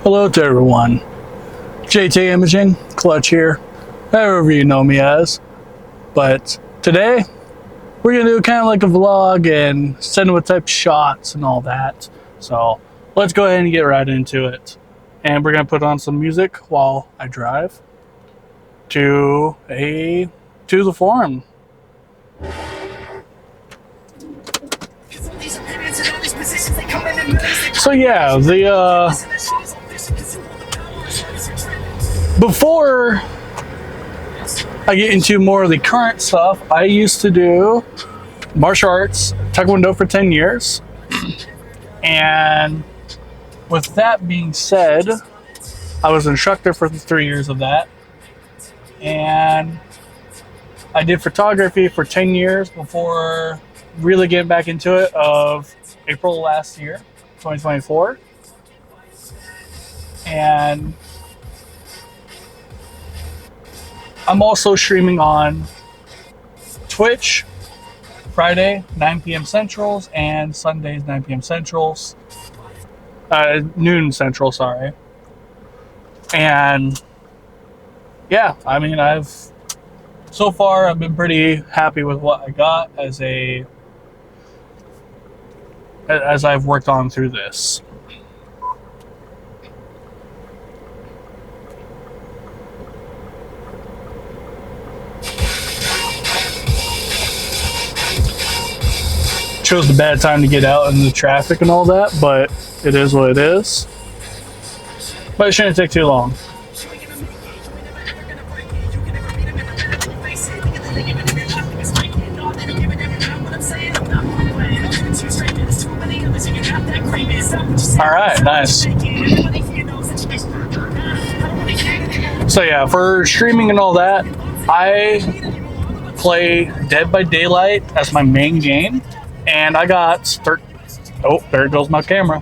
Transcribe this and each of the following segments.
Hello to everyone. JT Imaging, Clutch here, however you know me as. But today, we're going to do kind of like a vlog and cinema type shots and all that. So let's go ahead and get right into it. And we're going to put on some music while I drive to the forum. So yeah, before I get into more of the current stuff, I used to do martial arts, Taekwondo for 10 years. And with that being said, I was an instructor for 3 years of that. And I did photography for 10 years before really getting back into it of April last year, 2024. And I'm also streaming on Twitch Friday 9 p.m. Centrals and Sundays 9 p.m. Centrals, noon Central, sorry. And yeah, I mean, so far I've been pretty happy with what I got as I've worked on through this. Chose the bad time to get out in the traffic and all that, but it is what it is. But it shouldn't take too long. Alright, nice. So yeah, for streaming and all that, I play Dead by Daylight as my main game, and I got oh, there goes my camera.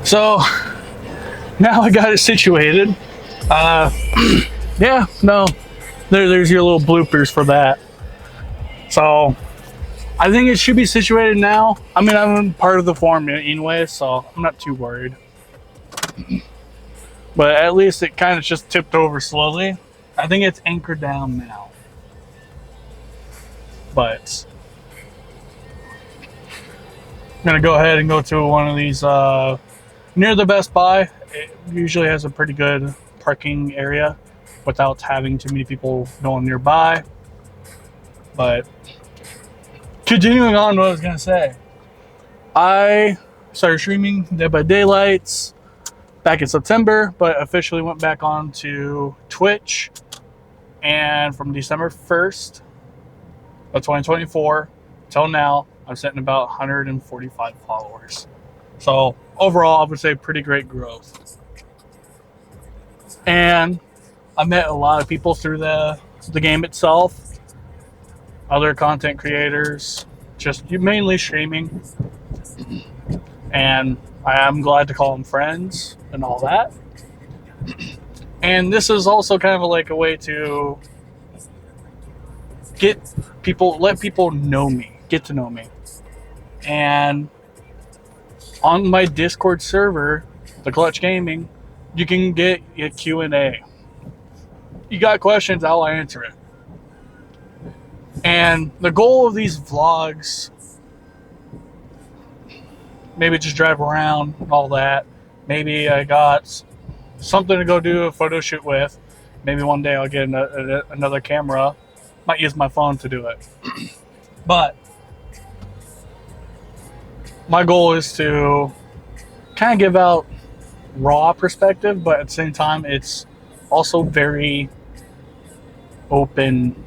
So now I got it situated. Yeah, no, there's your little bloopers for that. So I think it should be situated now. I mean, I'm part of the forum anyway, so I'm not too worried. But at least it kind of just tipped over slowly. I think it's anchored down now. But I'm gonna go ahead and go to one of these near the Best Buy. It usually has a pretty good parking area without having too many people going nearby. But continuing on what I was going to say, I started streaming Dead by Daylight back in September, but officially went back on to Twitch. And from December 1st of 2024 till now, I'm sitting about 145 followers. So overall, I would say pretty great growth. And I met a lot of people through the game itself, other content creators, just mainly streaming. And I'm glad to call them friends and all that. And this is also kind of like a way to let people know me, get to know me. And on my Discord server, the Clutch Gaming, you can get a Q&A. You got questions, I'll answer it. And the goal of these vlogs, maybe just drive around, all that. Maybe I got something to go do a photo shoot with. Maybe one day I'll get another camera. Might use my phone to do it. But my goal is to kind of give out raw perspective, but at the same time, it's also very open,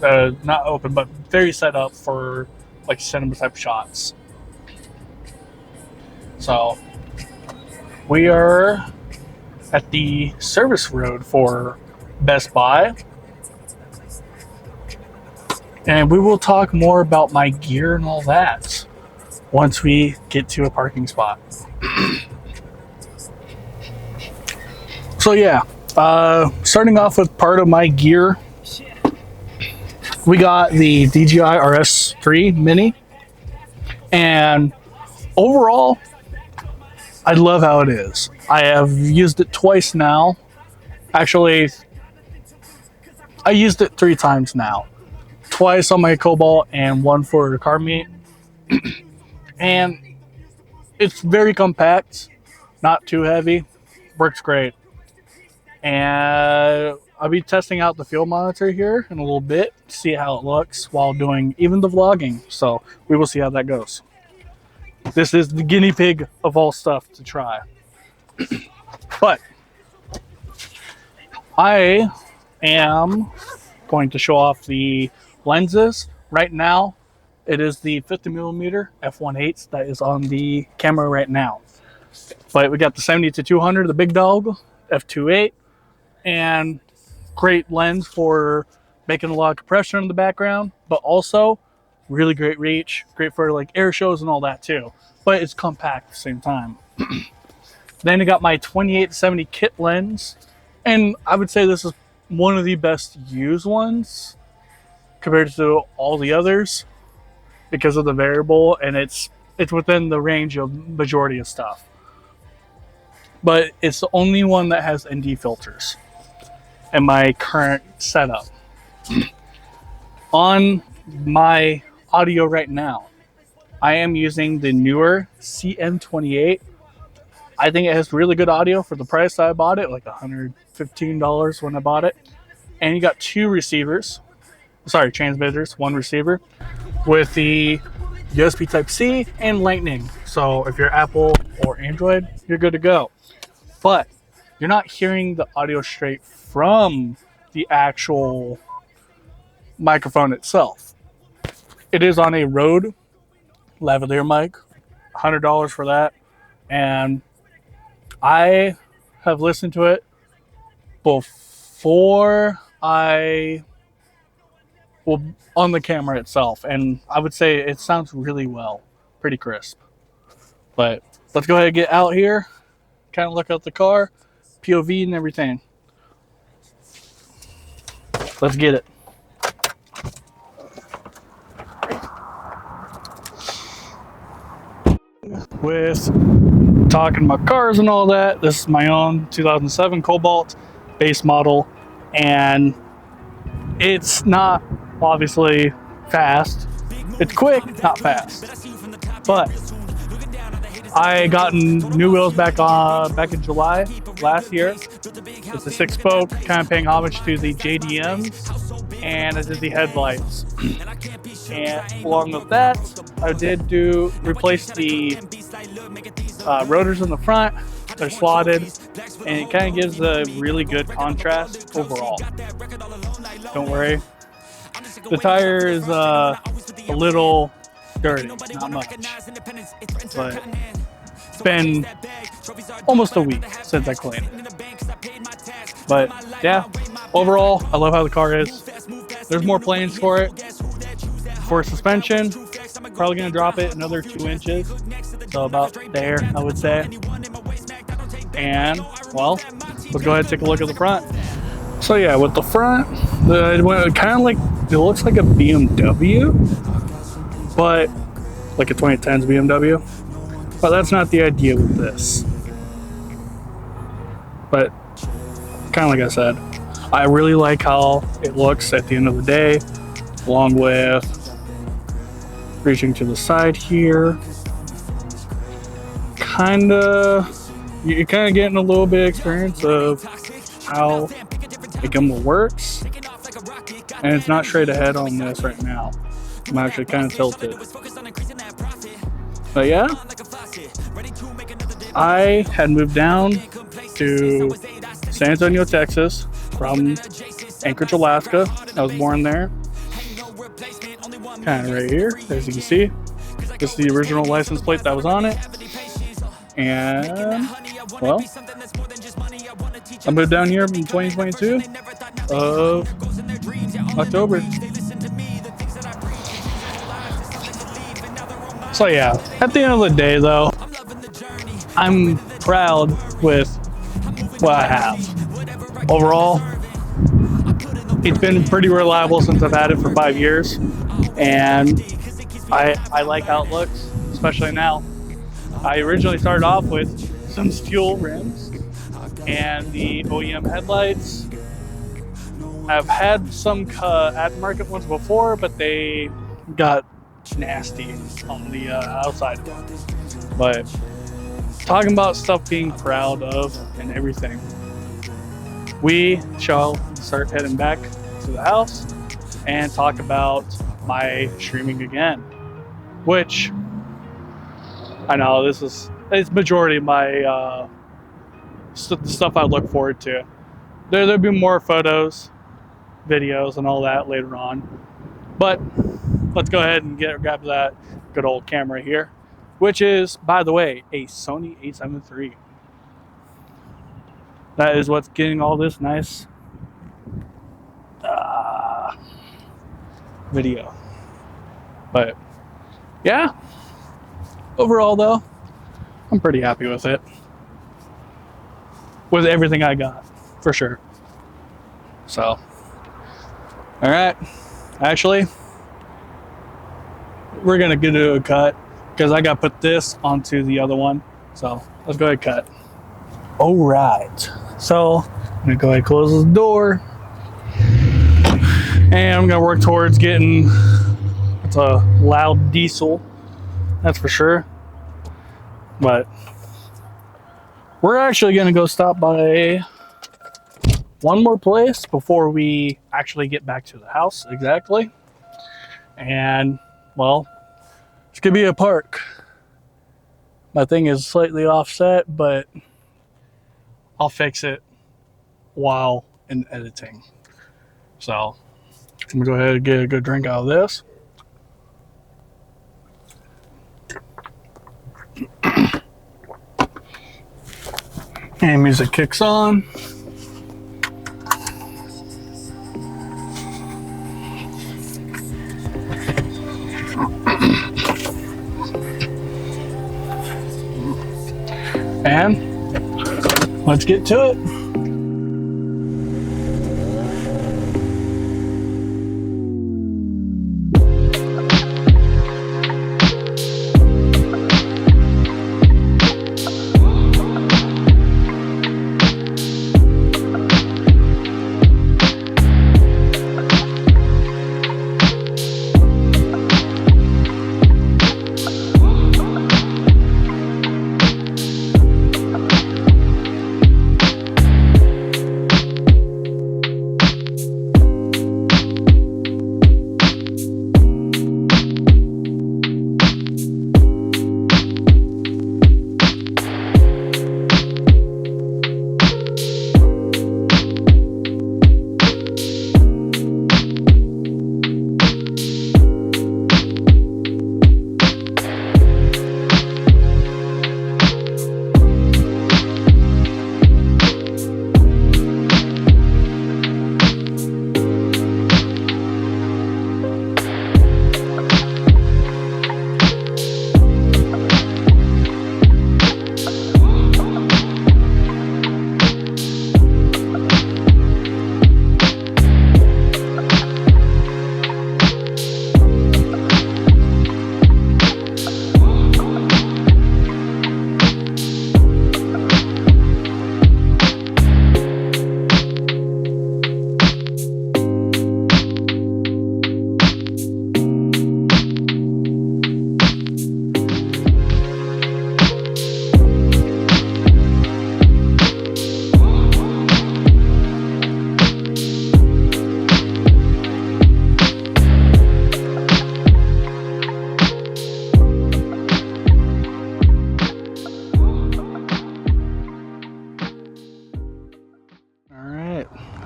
not open, but very set up for like cinema type shots. So we are at the service road for Best Buy, and we will talk more about my gear and all that once we get to a parking spot. So yeah, Starting off with part of my gear, we got the DJI RS3 Mini, and overall, I love how it is. I have used it twice now. Actually, I used it 3 times now. Twice on my Cobalt and one for car meet. And it's very compact, not too heavy, works great. And I'll be testing out the field monitor here in a little bit, see how it looks while doing even the vlogging. So we will see how that goes. This is the guinea pig of all stuff to try. But I am going to show off the lenses. Right now, it is the 50mm f1.8 that is on the camera right now. But we got the 70-200, the big dog, f2.8, and great lens for making a lot of compression in the background, but also really great reach, great for like air shows and all that too. But it's compact at the same time. Then I got my 28-70 kit lens, and I would say this is one of the best used ones compared to all the others because of the variable, and it's within the range of majority of stuff. But it's the only one that has ND filters in my current setup. On my audio right now, I am using the newer CM28. I think it has really good audio for the price I bought it, like $115 when I bought it. And you got 2 receivers, sorry, transmitters, 1 receiver with the USB Type-C and Lightning. So if you're Apple or Android, you're good to go. But you're not hearing the audio straight from the actual microphone itself. It is on a Rode lavalier mic, $100 for that. And I have listened to it before on the camera itself, and I would say it sounds really well, pretty crisp. But let's go ahead and get out here, kind of look at the car, POV and everything. Let's get it. With talking about cars and all that, this is my own 2007 Cobalt base model, and it's not obviously fast. It's quick, not fast. But I got new wheels back in July last year. It's a 6-spoke, kind of paying homage to the JDMs, and I did the headlights. And along with that, I did replace the rotors in the front. They're slotted, and it kind of gives a really good contrast overall. Don't worry. The tire is a little dirty, not much, but it's been almost a week since I cleaned it. But yeah, overall, I love how the car is. There's more plans for it. For suspension, probably going to drop it another 2 inches, so about there, I would say. And, well, let's go ahead and take a look at the front. So yeah, with the front, it went kind of like, it looks like a BMW, but like a 2010s BMW. But that's not the idea with this. But kind of like I said, I really like how it looks at the end of the day, along with reaching to the side here. You're kind of getting a little bit of experience of how the gimbal works, and it's not straight ahead on this right now. I'm actually kind of tilted. But yeah, I had moved down to San Antonio, Texas from Anchorage, Alaska. I was born there. Kind of right here, as you can see. This is the original license plate that was on it. And, well, I moved down here in 2022 of October. So yeah, at the end of the day though, I'm proud with what I have. overall, it's been pretty reliable since I've had it for 5 years, and I like how it looks, especially now. I originally started off with some steel rims and the OEM headlights. I've had some aftermarket ones before, but they got nasty on the outside. But talking about stuff being proud of and everything, we shall start heading back to the house and talk about my streaming again, which I know it's majority of my stuff I look forward to. There'll be more photos, videos, and all that later on. But let's go ahead and grab that good old camera here, which is, by the way, a Sony a7 III. That is what's getting all this nice video. But yeah, overall though, I'm pretty happy with it. With everything I got, for sure. So, all right. Actually, we're gonna do a cut because I got to put this onto the other one. So let's go ahead and cut. All right. So I'm gonna go ahead and close the door, and I'm gonna work towards getting. It's a loud diesel, that's for sure. But we're actually gonna go stop by one more place before we actually get back to the house exactly. And well, it's gonna be a park. My thing is slightly offset, but I'll fix it while in editing. So I'm gonna go ahead and get a good drink out of this. And music kicks on. And let's get to it.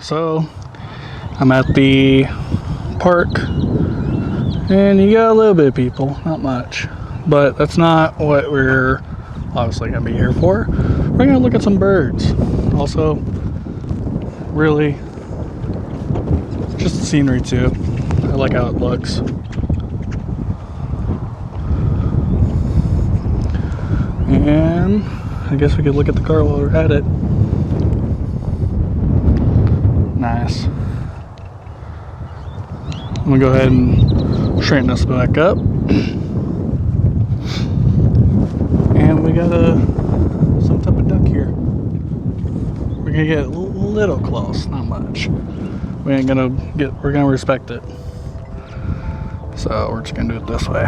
So I'm at the park, and you got a little bit of people, not much, but that's not what we're obviously gonna be here for. We're gonna look at some birds. Also, really, just the scenery too. I like how it looks. And I guess we could look at the car while we're at it. nice. I'm gonna go ahead and straighten this back up. And we got some type of duck here. We're gonna get a little close, not much. We're gonna respect it. So we're just gonna do it this way.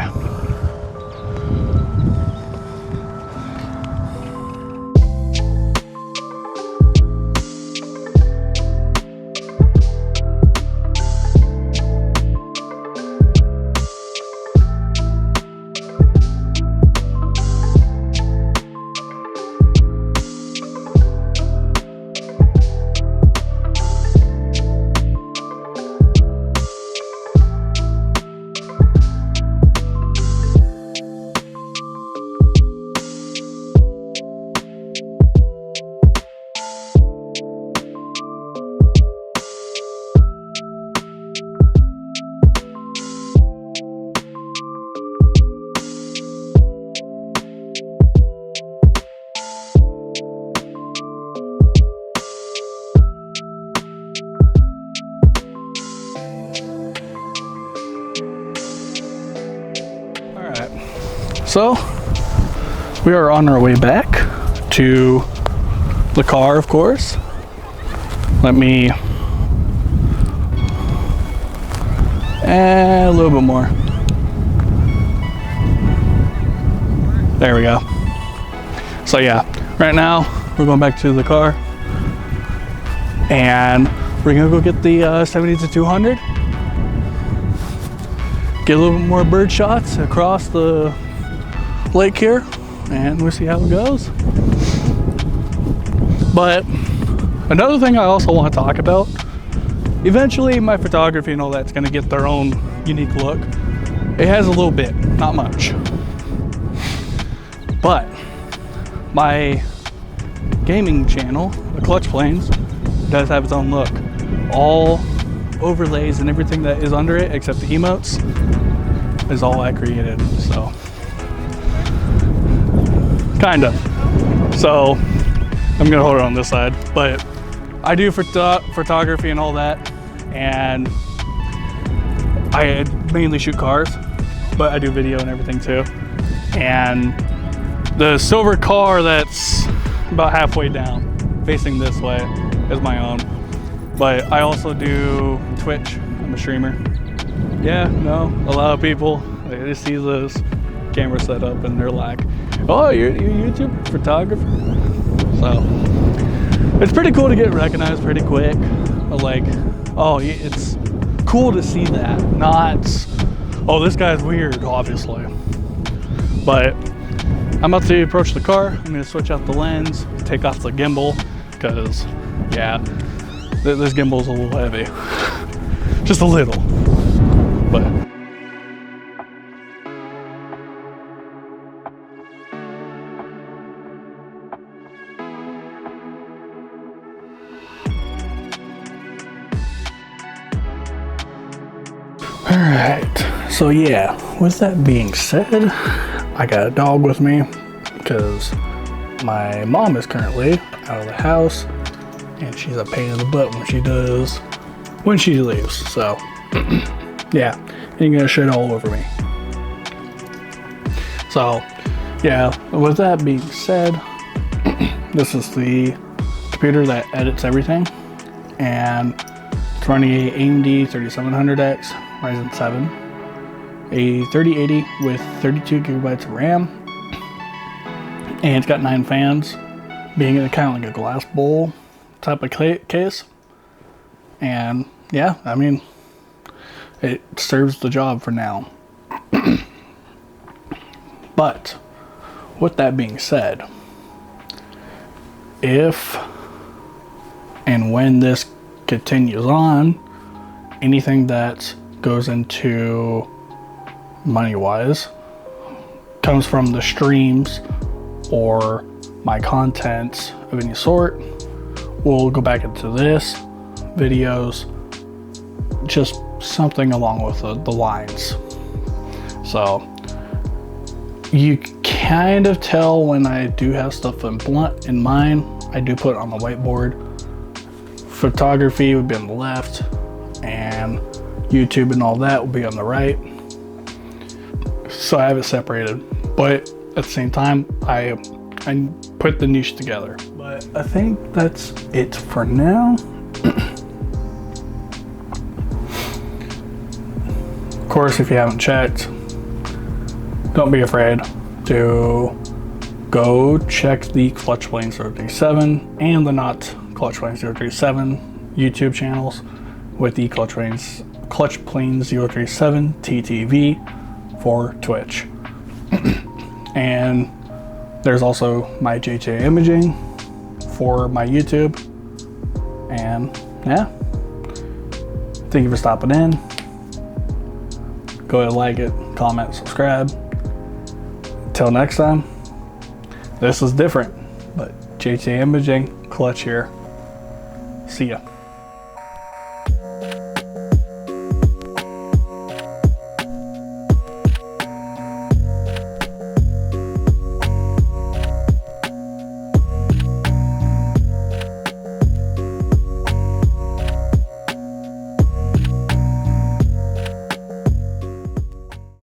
So we are on our way back to the car, of course. Let me a little bit more. There we go. So yeah, right now we're going back to the car and we're gonna go get the 70-200. Get a little bit more bird shots across the lake here, and we'll see how it goes. But another thing I also want to talk about, eventually my photography and all that's going to get their own unique look. It has a little bit, not much, but my gaming channel, the Clutch Planes, does have its own look. All overlays and everything that is under it except the emotes is all I created. So kind of. So I'm gonna hold it on this side, but I do photography and all that, and I mainly shoot cars, but I do video and everything too. And the silver car that's about halfway down, facing this way, is my own. But I also do Twitch. I'm a streamer. Yeah, no, a lot of people, they just see this camera set up and they're like, oh, you're YouTube photographer? So it's pretty cool to get recognized pretty quick. But like, oh, it's cool to see that, not, oh, this guy's weird, obviously. But I'm about to approach the car. I'm gonna switch out the lens, take off the gimbal, because yeah, this gimbal's a little heavy. Just a little, but. Alright, so yeah, with that being said, I got a dog with me because my mom is currently out of the house and she's a pain in the butt when she leaves. So yeah, you're gonna shit all over me. So yeah, with that being said, this is the computer that edits everything, and it's running a AMD 3700X Ryzen 7, a 3080 with 32 gigabytes of RAM, and it's got 9 fans, being in kind of like a glass bowl type of case. And yeah, I mean, it serves the job for now. But with that being said, if and when this continues on, anything that goes into money wise comes from the streams or my content of any sort will go back into this, videos, just something along with the lines. So you kind of tell when I do have stuff in mind. I do put it on the whiteboard photography would be on the left, and YouTube and all that will be on the right. So I have it separated, but at the same time, I put the niche together. But I think that's it for now. Of course, if you haven't checked, don't be afraid to go check the Clutch Plane 037 and the Not Clutch Plane 037 YouTube channels with the Clutch Plane 037 TTV for Twitch. And there's also my JJ imaging for my YouTube. And yeah, thank you for stopping in. Go ahead and like it, comment, subscribe. Till next time, this is different, but JJ Imaging, Clutch here. See ya.